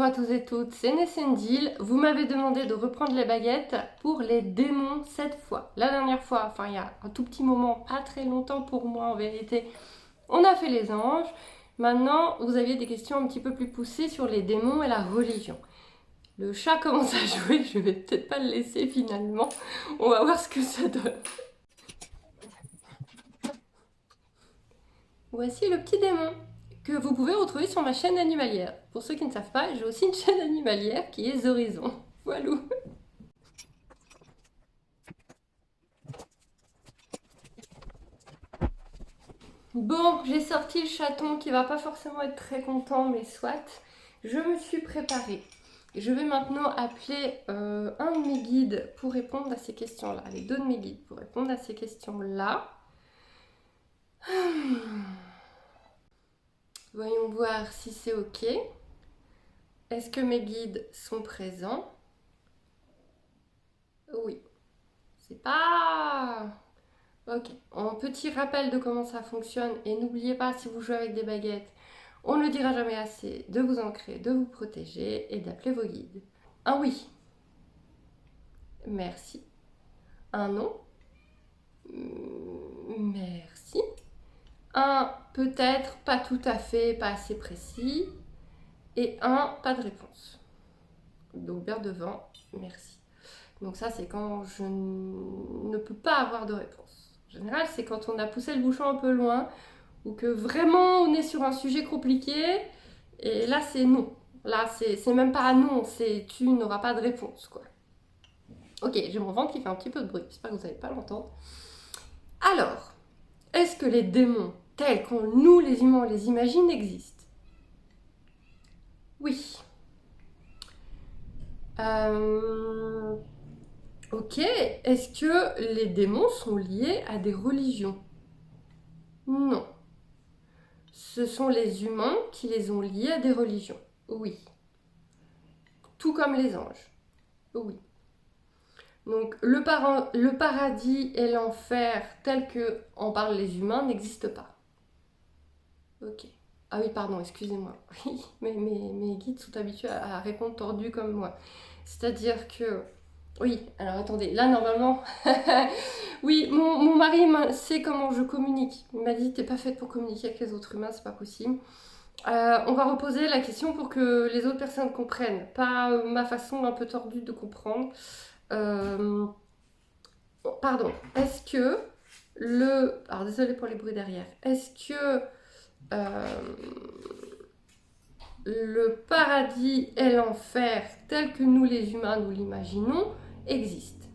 à tous et toutes, c'est Nessendil. Vous m'avez demandé de reprendre les baguettes pour les démons cette fois. La dernière fois, enfin il y a un tout petit moment, pas très longtemps pour moi en vérité, on a fait les anges. Maintenant, vous aviez des questions un petit peu plus poussées sur les démons et la religion. Le chat commence à jouer, je vais peut-être pas le laisser finalement. On va voir ce que ça donne. Voici le petit démon que vous pouvez retrouver sur ma chaîne animalière. Pour ceux qui ne savent pas, j'ai aussi une chaîne animalière qui est Horizon. Voilà. Bon, j'ai sorti le chaton qui va pas forcément être très content, mais soit. Je me suis préparée. Je vais maintenant appeler un de mes guides pour répondre à ces questions-là. Les deux de mes guides pour répondre à ces questions-là. Voyons voir si c'est OK. Est-ce que mes guides sont présents? Oui. C'est pas... Ok. En petit rappel de comment ça fonctionne, et n'oubliez pas, si vous jouez avec des baguettes, on ne dira jamais assez de vous ancrer, de vous protéger et d'appeler vos guides. Un oui. Merci. Un non. Merci. Un peut-être, pas tout à fait, pas assez précis. Et un pas de réponse. Donc bien devant, merci. Donc ça, c'est quand je ne peux pas avoir de réponse. En général, c'est quand on a poussé le bouchon un peu loin ou que vraiment on est sur un sujet compliqué. Et là, c'est non. Là, c'est même pas non, c'est tu n'auras pas de réponse, quoi. Ok, j'ai mon ventre qui fait un petit peu de bruit. J'espère que vous n'allez pas l'entendre. Alors, est-ce que les démons, tels qu'on nous, les humains, les imagine, existent? Oui. Ok, est-ce que les démons sont liés à des religions? Non. Ce sont les humains qui les ont liés à des religions. Oui. Tout comme les anges. Oui. Donc le paradis et l'enfer tel que en parlent les humains n'existent pas. Ok. Ah oui, pardon, excusez-moi. Oui, mais mes guides sont habitués à répondre tordu comme moi. C'est-à-dire que... Oui, alors attendez, là normalement... oui, mon mari sait comment je communique. Il m'a dit, t'es pas faite pour communiquer avec les autres humains, c'est pas possible. On va reposer la question pour que les autres personnes comprennent, pas ma façon un peu tordue de comprendre. Pardon, est-ce que le... Alors désolé pour les bruits derrière. Est-ce que le paradis et l'enfer, tel que nous les humains nous l'imaginons, existent?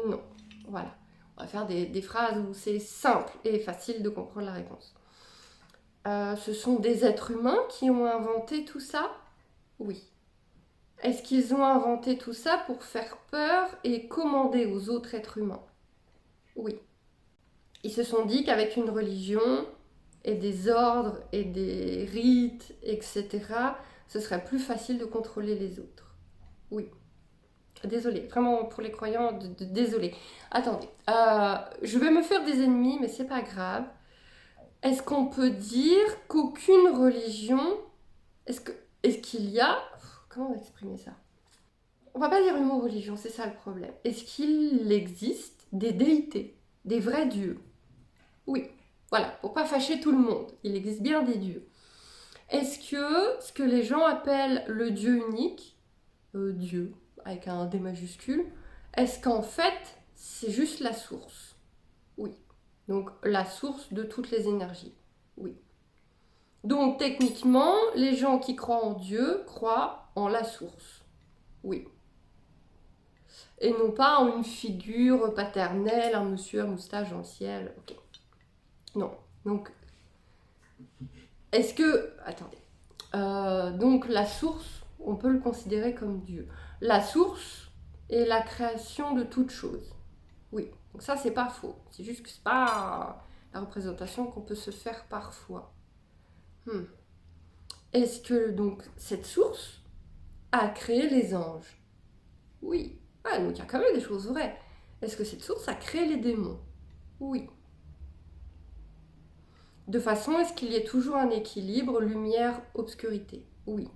Non. Voilà. On va faire des phrases où c'est simple et facile de comprendre la réponse. Ce sont des êtres humains qui ont inventé tout ça? Oui. Est-ce qu'ils ont inventé tout ça pour faire peur et commander aux autres êtres humains? Oui. Ils se sont dit qu'avec une religion et des ordres et des rites, etc., ce serait plus facile de contrôler les autres. Oui. Désolée, vraiment pour les croyants, désolée. Attendez, je vais me faire des ennemis, mais c'est pas grave. Est-ce qu'on peut dire qu'aucune religion... Est-ce qu'il y a... Comment exprimer ça? On va pas dire le mot religion, c'est ça le problème. Est-ce qu'il existe des déités, des vrais dieux? Oui, voilà, pour pas fâcher tout le monde, il existe bien des dieux. Est-ce que ce que les gens appellent le Dieu unique, Dieu avec un D majuscule, est-ce qu'en fait c'est juste la source? Oui. Donc la source de toutes les énergies. Oui. Donc techniquement, les gens qui croient en Dieu croient en la source. Oui. Et non pas en une figure paternelle, un monsieur à moustache dans le ciel. Ok. Non. Donc, est-ce que... Attendez. Donc la source, on peut le considérer comme Dieu. La source est la création de toute chose. Oui. Donc ça, c'est pas faux. C'est juste que c'est pas la représentation qu'on peut se faire parfois. Est-ce que donc cette source a créé les anges? Oui. Ah, donc il y a quand même des choses vraies. Est-ce que cette source a créé les démons? Oui. De façon à ce qu'il y ait toujours un équilibre lumière-obscurité? Oui.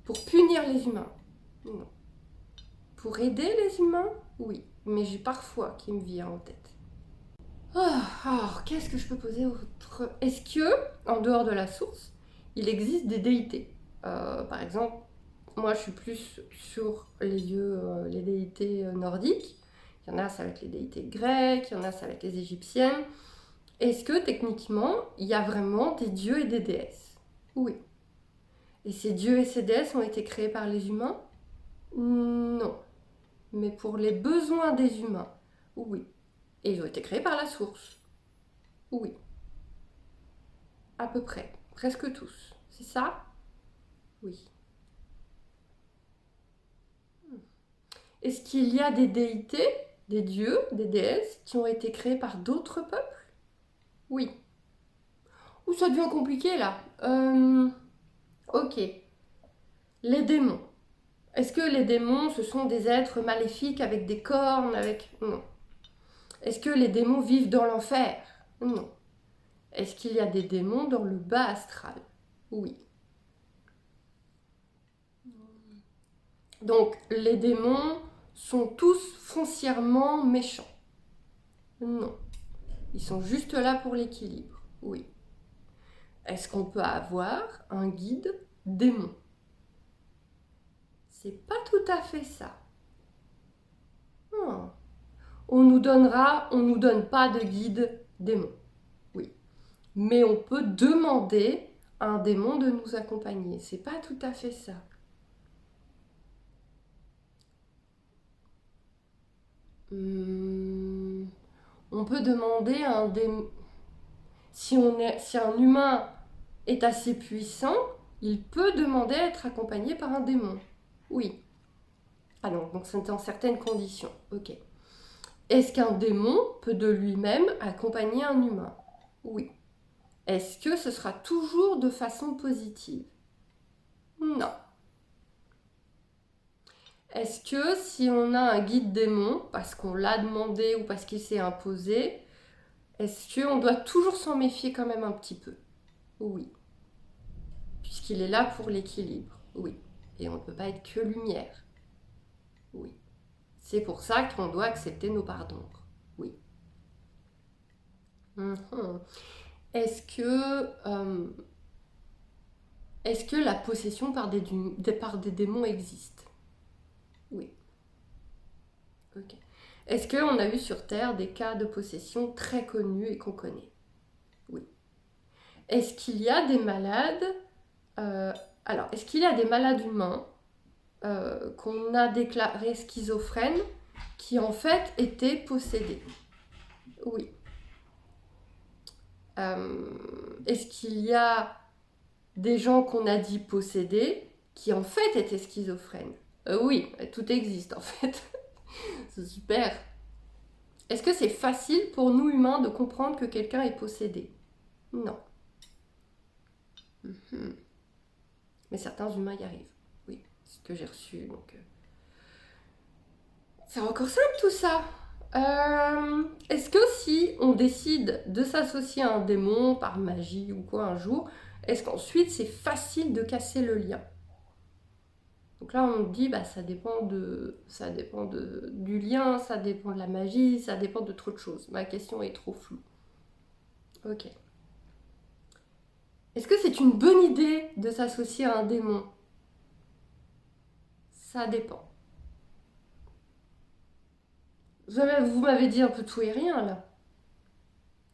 Pour punir les humains? Non. Pour aider les humains? Oui. Mais j'ai parfois qui me vient en tête. Alors, qu'est-ce que je peux poser autre? Est-ce que, en dehors de la source, il existe des déités? Par exemple, moi je suis plus sur les dieux, les déités nordiques. Il y en a, ça va être les déités grecques, il y en a, ça va être les égyptiennes. Est-ce que techniquement, il y a vraiment des dieux et des déesses? Oui. Et ces dieux et ces déesses ont été créés par les humains? Non. Mais pour les besoins des humains, oui. Et ils ont été créés par la source? Oui. À peu près. Presque tous. C'est ça? Oui. Est-ce qu'il y a des déités, des dieux, des déesses qui ont été créés par d'autres peuples? Oui. Ouh, ça devient compliqué là. Ok. Les démons. Est-ce que les démons, ce sont des êtres maléfiques avec des cornes, avec... Non. Est-ce que les démons vivent dans l'enfer? Non. Est-ce qu'il y a des démons dans le bas astral? Oui. Donc, les démons sont tous foncièrement méchants? Non. Ils sont juste là pour l'équilibre? Oui. Est-ce qu'on peut avoir un guide démon? C'est pas tout à fait ça. Hmm. On nous donne pas de guide démon. Oui. Mais on peut demander à un démon de nous accompagner. C'est pas tout à fait ça. On peut demander à un démon... Si un humain est assez puissant, il peut demander à être accompagné par un démon. Oui. Ah non, donc c'est dans certaines conditions. Ok. Est-ce qu'un démon peut de lui-même accompagner un humain? Oui. Est-ce que ce sera toujours de façon positive? Non. Est-ce que si on a un guide démon, parce qu'on l'a demandé ou parce qu'il s'est imposé, est-ce qu'on doit toujours s'en méfier quand même un petit peu? Oui. Puisqu'il est là pour l'équilibre. Oui. Et on ne peut pas être que lumière. Oui. C'est pour ça qu'on doit accepter nos parts d'ombre. Oui. Est-ce que la possession par des démons existe? Oui. Ok. Est-ce qu'on a eu sur Terre des cas de possession très connus et qu'on connaît? Oui. Est-ce qu'il y a des malades est-ce qu'il y a des malades humains qu'on a déclarés schizophrènes qui en fait étaient possédés? Oui. Est-ce qu'il y a des gens qu'on a dit possédés qui en fait étaient schizophrènes? Oui, tout existe en fait. C'est super. Est-ce que c'est facile pour nous humains de comprendre que quelqu'un est possédé? Non. Mais certains humains y arrivent. Oui, c'est ce que j'ai reçu. Donc, c'est encore simple tout ça. Est-ce que si on décide de s'associer à un démon par magie ou quoi un jour, est-ce qu'ensuite c'est facile de casser le lien? Donc là on me dit ça dépend du lien, ça dépend de la magie, ça dépend de trop de choses. Ma question est trop floue. Ok. Est-ce que c'est une bonne idée de s'associer à un démon? Ça dépend. Vous m'avez dit un peu tout et rien là.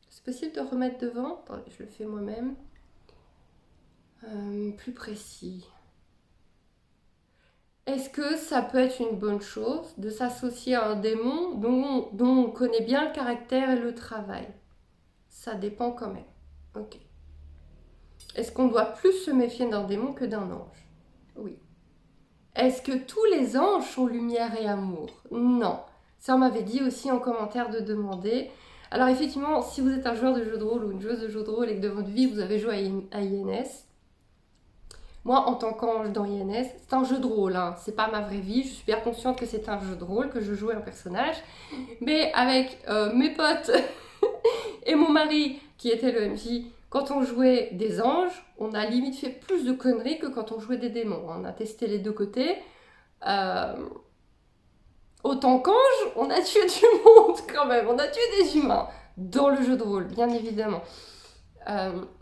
C'est possible de remettre devant? Attendez, je le fais moi-même. Plus précis. Est-ce que ça peut être une bonne chose de s'associer à un démon dont on connaît bien le caractère et le travail? Ça dépend quand même. Ok. Est-ce qu'on doit plus se méfier d'un démon que d'un ange? Oui. Est-ce que tous les anges sont lumière et amour? Non. Ça, on m'avait dit aussi en commentaire de demander. Alors effectivement, si vous êtes un joueur de jeu de rôle ou une joueuse de jeu de rôle et que de votre vie, vous avez joué à INS, moi, en tant qu'ange dans INS, c'est un jeu de rôle, hein. C'est pas ma vraie vie, je suis bien consciente que c'est un jeu de rôle, que je jouais un personnage, mais avec mes potes et mon mari qui était le MJ, quand on jouait des anges, on a limite fait plus de conneries que quand on jouait des démons. On a testé les deux côtés. Autant qu'ange, on a tué du monde quand même. On a tué des humains dans le jeu de rôle, bien évidemment.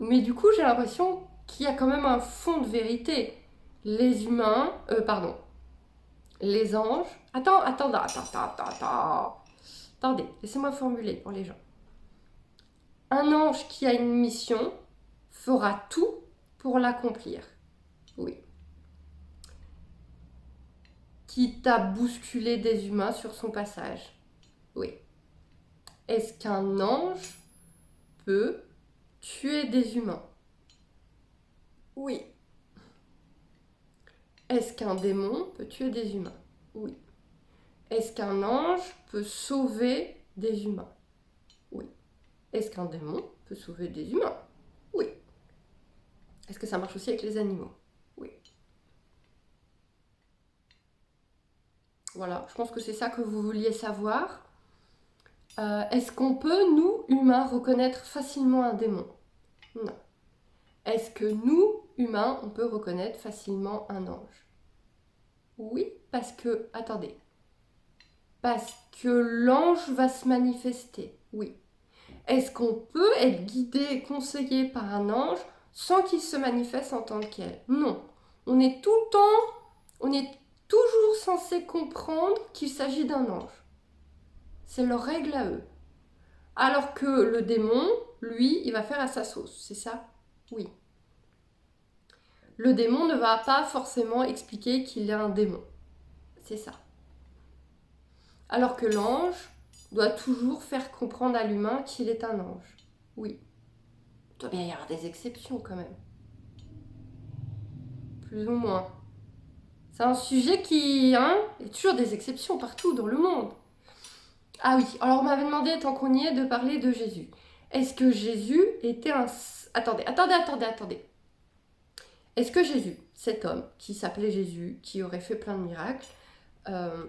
Mais du coup, j'ai l'impression qu'il y a quand même un fond de vérité. Les humains, les anges. Attendez, laissez-moi formuler pour les gens. Un ange qui a une mission fera tout pour l'accomplir. Oui. Quitte à bousculer des humains sur son passage. Oui. Est-ce qu'un ange peut tuer des humains? Oui. Est-ce qu'un démon peut tuer des humains? Oui. Est-ce qu'un ange peut sauver des humains? Oui. Est-ce qu'un démon peut sauver des humains? Oui. Est-ce que ça marche aussi avec les animaux? Oui. Voilà, je pense que c'est ça que vous vouliez savoir. Est-ce qu'on peut, nous, humains, reconnaître facilement un démon? Non. Est-ce que nous, humains, on peut reconnaître facilement un ange? Oui, parce que l'ange va se manifester. Oui. Est-ce qu'on peut être guidé, conseillé par un ange sans qu'il se manifeste en tant que tel? Non. On est toujours censé comprendre qu'il s'agit d'un ange. C'est leur règle à eux. Alors que le démon, lui, il va faire à sa sauce, c'est ça? Oui. Le démon ne va pas forcément expliquer qu'il est un démon. C'est ça. Alors que l'ange doit toujours faire comprendre à l'humain qu'il est un ange. Oui. Il doit bien y avoir des exceptions quand même. Plus ou moins. C'est un sujet qui... il y a toujours des exceptions partout dans le monde. Ah oui, alors on m'avait demandé, tant qu'on y est, de parler de Jésus. Est-ce que Jésus était un... Attendez. Est-ce que Jésus, cet homme qui s'appelait Jésus, qui aurait fait plein de miracles,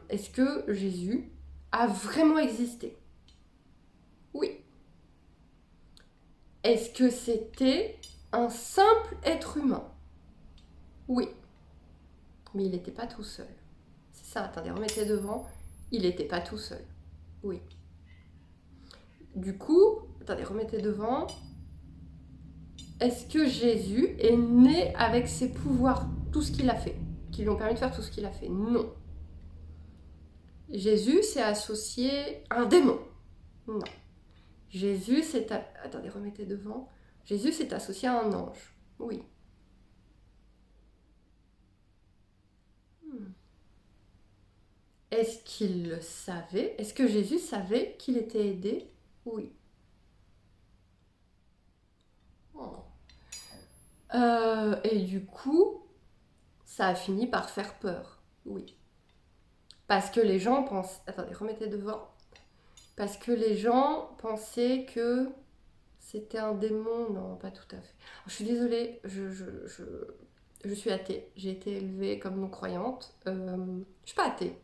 est-ce que Jésus a vraiment existé? Oui. Est-ce que c'était un simple être humain? Oui. Mais il n'était pas tout seul. C'est ça, attendez, remettez devant. Il n'était pas tout seul. Oui. Du coup, attendez, remettez devant. Est-ce que Jésus est né avec ses pouvoirs, tout ce qu'il a fait, qui lui ont permis de faire tout ce qu'il a fait? Non. Jésus s'est associé à un démon? Non. Jésus s'est... Attendez, remettez devant. Jésus s'est associé à un ange? Oui. Est-ce qu'il le savait? Est-ce que Jésus savait qu'il était aidé? Oui. Oh. Et du coup, ça a fini par faire peur. Oui. Parce que les gens pensent... Attendez, remettez devant. Parce que les gens pensaient que c'était un démon. Non, pas tout à fait. Je suis désolée, je suis athée. J'ai été élevée comme non-croyante. Je suis pas athée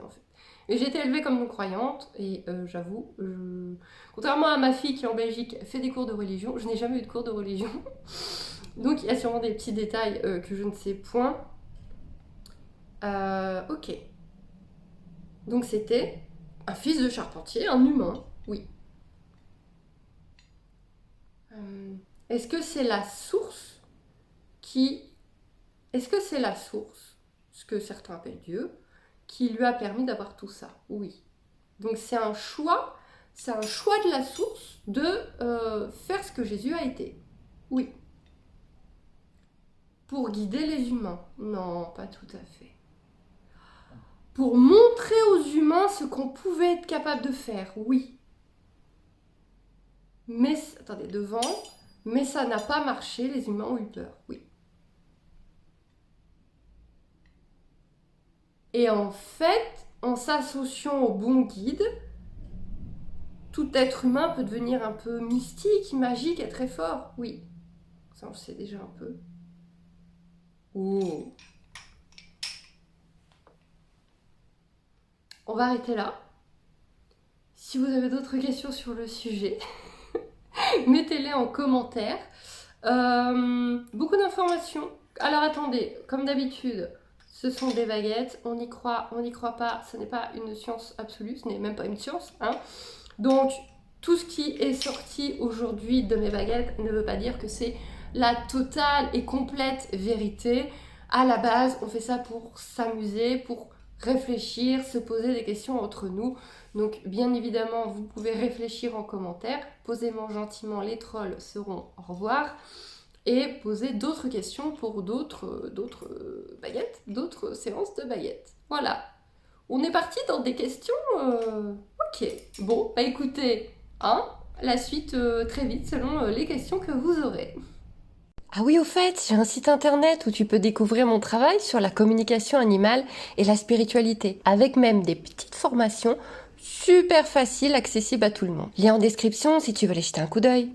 en fait. Mais j'ai été élevée comme non-croyante et j'avoue, contrairement à ma fille qui en Belgique fait des cours de religion, je n'ai jamais eu de cours de religion. Donc il y a sûrement des petits détails que je ne sais point. Ok. Donc c'était un fils de charpentier, un humain, oui. Est-ce que c'est la source qui... Est-ce que c'est la source, ce que certains appellent Dieu, qui lui a permis d'avoir tout ça? Oui. Donc c'est un choix de la source de faire ce que Jésus a été. Oui. Pour guider les humains? Non, pas tout à fait. Pour montrer aux humains ce qu'on pouvait être capable de faire? Oui. Mais, attendez, devant, mais ça n'a pas marché, les humains ont eu peur? Oui. Et en fait, en s'associant au bon guide, tout être humain peut devenir un peu mystique, magique et très fort. Oui. Ça, on le sait déjà un peu. Oh. On va arrêter là. Si vous avez d'autres questions sur le sujet, Mettez-les en commentaire. Beaucoup d'informations. Alors attendez, comme d'habitude, ce sont des baguettes. On y croit pas. Ce n'est pas une science absolue, ce n'est même pas une science. Hein. Donc, tout ce qui est sorti aujourd'hui de mes baguettes ne veut pas dire que c'est la totale et complète vérité. À la base, on fait ça pour s'amuser, pour réfléchir, se poser des questions entre nous. Donc, bien évidemment, vous pouvez réfléchir en commentaire. Posez-moi gentiment, les trolls seront au revoir. Et poser d'autres questions pour d'autres baguettes, d'autres séances de baguettes. Voilà. On est parti dans des questions... Ok. Bon, bah écoutez, hein, la suite très vite selon les questions que vous aurez. Ah oui, au fait, j'ai un site internet où tu peux découvrir mon travail sur la communication animale et la spiritualité, avec même des petites formations super faciles, accessibles à tout le monde. Lien en description si tu veux aller jeter un coup d'œil.